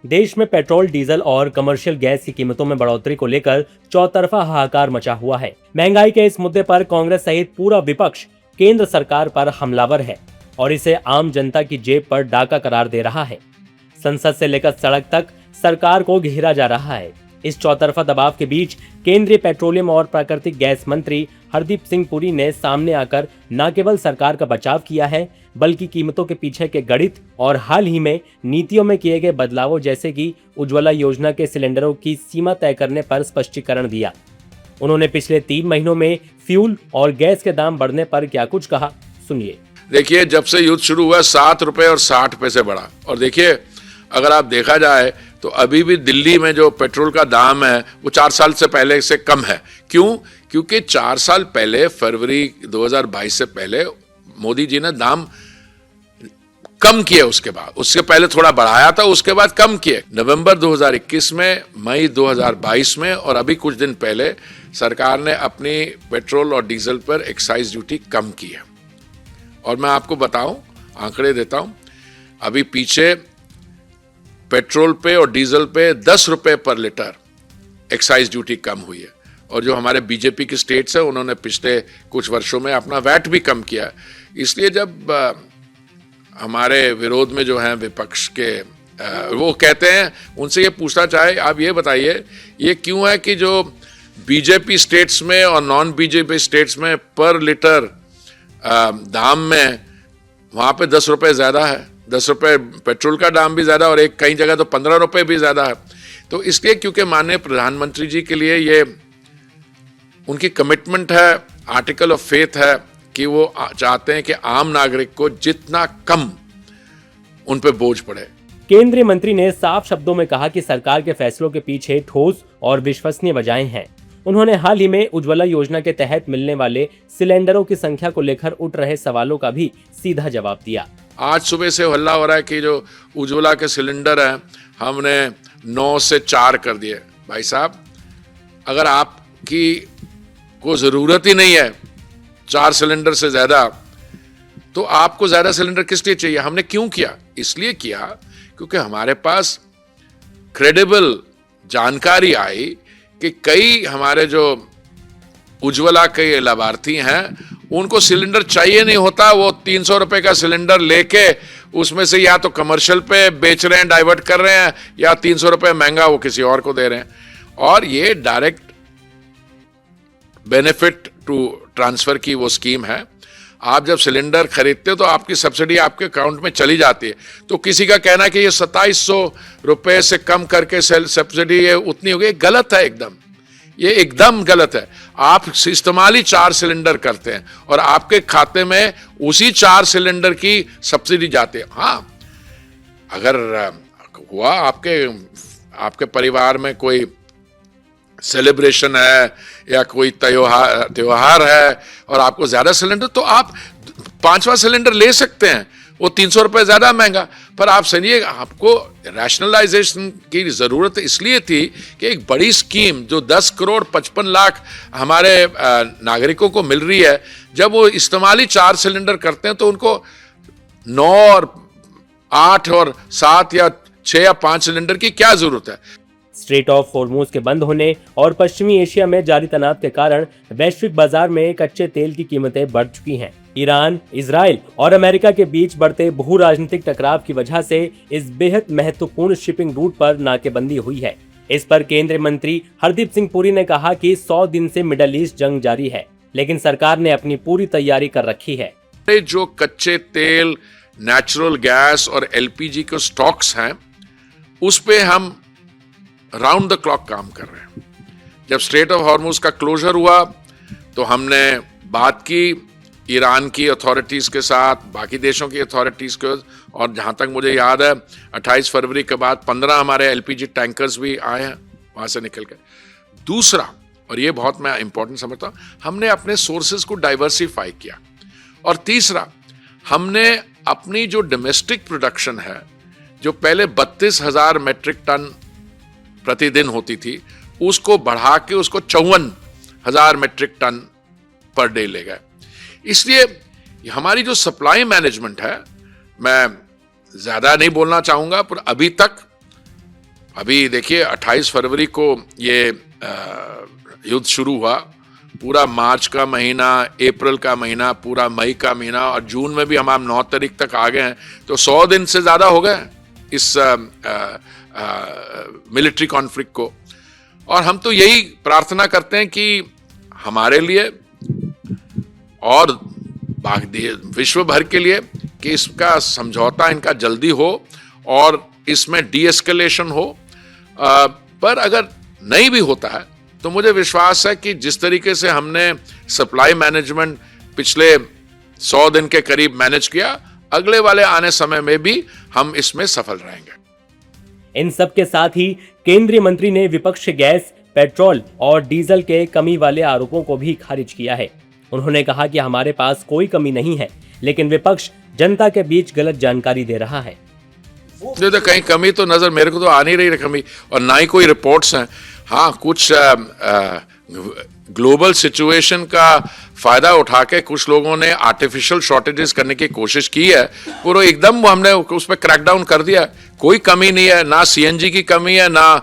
देश में petrol, diesel और कमर्शियल गैस की कीमतों में बढ़ोतरी को लेकर चौतरफा हाहाकार मचा हुआ है। महंगाई के इस मुद्दे पर कांग्रेस सहित पूरा विपक्ष केंद्र सरकार पर हमलावर है और इसे आम जनता की जेब पर डाका करार दे रहा है। संसद से लेकर सड़क तक सरकार को घेरा जा रहा है। इस चौतरफा दबाव के बीच केंद्रीय पेट्रोलियम और प्राकृतिक गैस मंत्री हरदीप सिंह पुरी ने सामने आकर न केवल सरकार का बचाव किया है, बल्कि कीमतों के पीछे के गणित और हाल ही में नीतियों में किए गए बदलावों जैसे कि उज्ज्वला योजना के सिलेंडरों की सीमा तय करने पर स्पष्टीकरण दिया। उन्होंने पिछले 3 महीनों में फ्यूल और गैस के दाम बढ़ने पर क्या कुछ कहा, सुनिए। देखिए, जब से युद्ध शुरू हुआ 7 रुपए और 60 पैसे बढ़ा। और देखिए, अगर आप देखा जाए तो अभी भी दिल्ली में जो पेट्रोल का दाम है वो 4 साल से पहले से कम है। क्यों? क्योंकि 4 साल पहले, फरवरी 2022 से पहले मोदी जी ने दाम कम किए। उसके पहले थोड़ा बढ़ाया था, उसके बाद कम किए। नवंबर 2021 में, मई 2022 में और अभी कुछ दिन पहले सरकार ने अपनी पेट्रोल और डीजल पर एक्साइज ड्यूटी कम की है। और मैं आपको बताऊं, आंकड़े देता हूं, अभी पीछे पेट्रोल पे और डीजल पे 10 रुपए पर लीटर एक्साइज ड्यूटी कम हुई है। और जो हमारे बीजेपी की स्टेट्स है, उन्होंने पिछले कुछ वर्षों में अपना वैट भी कम किया। इसलिए जब हमारे विरोध में जो है विपक्ष के वो कहते हैं, उनसे ये पूछना चाहे, आप ये बताइए ये क्यों है कि जो बीजेपी स्टेट्स में और नॉन बीजेपी स्टेट्स में पर लीटर दाम में वहां पे 10 रुपए ज्यादा है। 10 रुपए पेट्रोल का दाम भी ज्यादा और कई जगह तो 15 रुपए भी ज्यादा है। तो इसलिए क्योंकि माननीय प्रधानमंत्री जी के लिए ये उनकी कमिटमेंट है, आर्टिकल ऑफ फेथ है कि वो चाहते हैं कि आम नागरिक को जितना कम उन पे बोझ पड़े। केंद्रीय मंत्री ने साफ शब्दों में कहा कि सरकार के फैसलों के पीछे ठोस और विश्वसनीय वजहें हैं। उन्होंने हाल ही में उज्ज्वला योजना के तहत मिलने वाले सिलेंडरों की संख्या को लेकर उठ रहे सवालों का भी सीधा जवाब दिया। आज सुबह से हल्ला हो रहा है कि जो उज्ज्वला के सिलेंडर हैं हमने 9 से 4 कर दिए। भाई साहब, अगर आपकी को जरूरत ही नहीं है 4 सिलेंडर से ज्यादा, तो आपको ज्यादा सिलेंडर किस लिए चाहिए? हमने क्यों किया? इसलिए किया क्योंकि हमारे पास क्रेडिबल जानकारी आई कि कई हमारे जो उज्ज्वला के लाभार्थी हैं उनको सिलेंडर चाहिए नहीं होता। वो 300 रुपए का सिलेंडर लेके उसमें से या तो कमर्शियल पे बेच रहे हैं, डाइवर्ट कर रहे हैं, या 300 रुपए महंगा वो किसी और को दे रहे हैं। और ये डायरेक्ट बेनिफिट टू ट्रांसफर की वो स्कीम है। आप जब सिलेंडर खरीदते हो तो आपकी सब्सिडी आपके अकाउंट में चली जाती है। तो किसी का कहना कि ये 2700 रुपए से कम करके सब्सिडी ये उतनी हो गई, गलत है एकदम। ये एकदम गलत है। आप इस्तेमाल ही 4 सिलेंडर करते हैं और आपके खाते में उसी 4 सिलेंडर की सब्सिडी जाती है। हाँ, अगर हुआ आपके परिवार में कोई सेलिब्रेशन है या कोई त्योहार है और आपको ज्यादा सिलेंडर, तो आप 5वां सिलेंडर ले सकते हैं, वो 300 रुपए ज्यादा महंगा। पर आप समझिए, आपको रैशनलाइजेशन की जरूरत इसलिए थी कि एक बड़ी स्कीम जो 10 करोड़ 55 लाख हमारे नागरिकों को मिल रही है, जब वो इस्तेमाली 4 सिलेंडर करते हैं तो उनको 9 और 8 और 7 या 6 या 5 सिलेंडर की क्या जरूरत है? स्ट्रेट ऑफ हॉर्मुज के बंद होने और पश्चिमी एशिया में जारी तनाव के कारण वैश्विक बाजार में कच्चे तेल की कीमतें बढ़ चुकी हैं। ईरान, इजराइल और अमेरिका के बीच बढ़ते भू राजनीतिक टकराव की वजह से इस बेहद महत्वपूर्ण शिपिंग रूट पर नाकेबंदी हुई है। इस पर केंद्रीय मंत्री हरदीप सिंह पुरी ने कहा कि 100 दिन से मिडल ईस्ट जंग जारी है, लेकिन सरकार ने अपनी पूरी तैयारी कर रखी है। जो कच्चे तेल, नेचुरल गैस और एलपीजी के स्टॉक्स हैं, उस पे हम राउंड द क्लॉक काम कर रहे हैं। जब स्ट्रेट ऑफ हॉर्मुज का क्लोजर हुआ तो हमने बात की ईरान की अथॉरिटीज के साथ, बाकी देशों की अथॉरिटीज के, और जहां तक मुझे याद है 28 फरवरी के बाद 15 हमारे एलपीजी टैंकर्स भी आए हैं वहां से निकल के। दूसरा, और ये बहुत मैं इंपॉर्टेंट समझता हूं, हमने अपने सोर्सेज को डाइवर्सिफाई किया। और तीसरा, हमने अपनी जो डोमेस्टिक प्रोडक्शन है, जो पहले 32,000 मेट्रिक टन प्रतिदिन होती थी, उसको बढ़ा के उसको 54,000 मेट्रिक टन पर डे ले गए। इसलिए हमारी जो सप्लाई मैनेजमेंट है, मैं ज्यादा नहीं बोलना चाहूंगा, पर अभी तक अभी देखिए 28 फरवरी को ये युद्ध शुरू हुआ, पूरा मार्च का महीना, अप्रैल का महीना, पूरा मई का महीना और जून में भी हम 9 तारीख तक आ गए हैं, तो 100 दिन से ज्यादा हो गए इस मिलिट्री कॉन्फ्लिक्ट को। और हम तो यही प्रार्थना करते हैं कि हमारे लिए और विश्व भर के लिए कि इसका समझौता इनका जल्दी हो और इसमें डीएस्केलेशन हो। पर अगर नहीं भी होता है तो मुझे विश्वास है कि जिस तरीके से हमने सप्लाई मैनेजमेंट पिछले 100 दिन के करीब मैनेज किया, अगले वाले आने समय में भी हम इसमें सफल रहेंगे। इन सब के साथ ही केंद्रीय मंत्री ने विपक्ष गैस, पेट्रोल और डीजल के कमी वाले आरोपों को भी खारिज किया है। उन्होंने कहा कि हमारे पास कोई कमी नहीं है, लेकिन विपक्ष जनता के बीच गलत जानकारी दे रहा है। तो कहीं कमी तो नजर मेरे को तो आ नहीं रही कमी, और ना ही कोई रिपोर्ट्स हैं। हाँ, कुछ ग्लोबल सिचुएशन का फायदा उठा के कुछ लोगों ने आर्टिफिशियल शॉर्टेजेस करने की कोशिश की है, और एकदम हमने उस पर क्रैकडाउन कर दिया। कोई कमी नहीं है, ना सीएनजी की कमी है, ना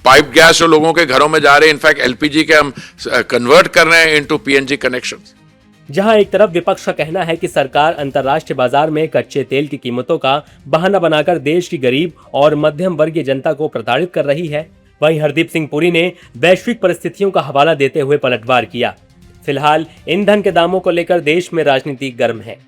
पाइप गैस जो लोगों के घरों में जा रहे हैं, इनफैक्ट एलपीजी के हम कन्वर्ट कर रहे हैं इनटू पीएनजी कनेक्शंस। जहां एक तरफ विपक्ष का कहना है कि सरकार अंतर्राष्ट्रीय बाजार में कच्चे तेल की कीमतों का बहाना बनाकर देश की गरीब और मध्यम वर्गीय जनता को प्रताड़ित कर रही है, वहीं हरदीप सिंह पुरी ने वैश्विक परिस्थितियों का हवाला देते हुए पलटवार किया। फिलहाल ईंधन के दामों को लेकर देश में राजनीति गर्म है।